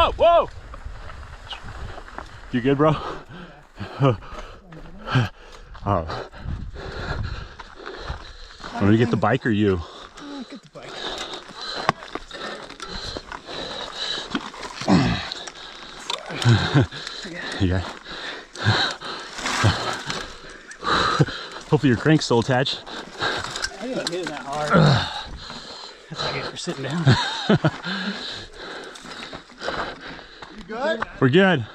Whoa, whoa! You good, bro? Oh. Want me to get the bike or you? Get the bike. Yeah. Hopefully your crank's still attached. I didn't hit it that hard. That's what I get for sitting down. You good? We're good.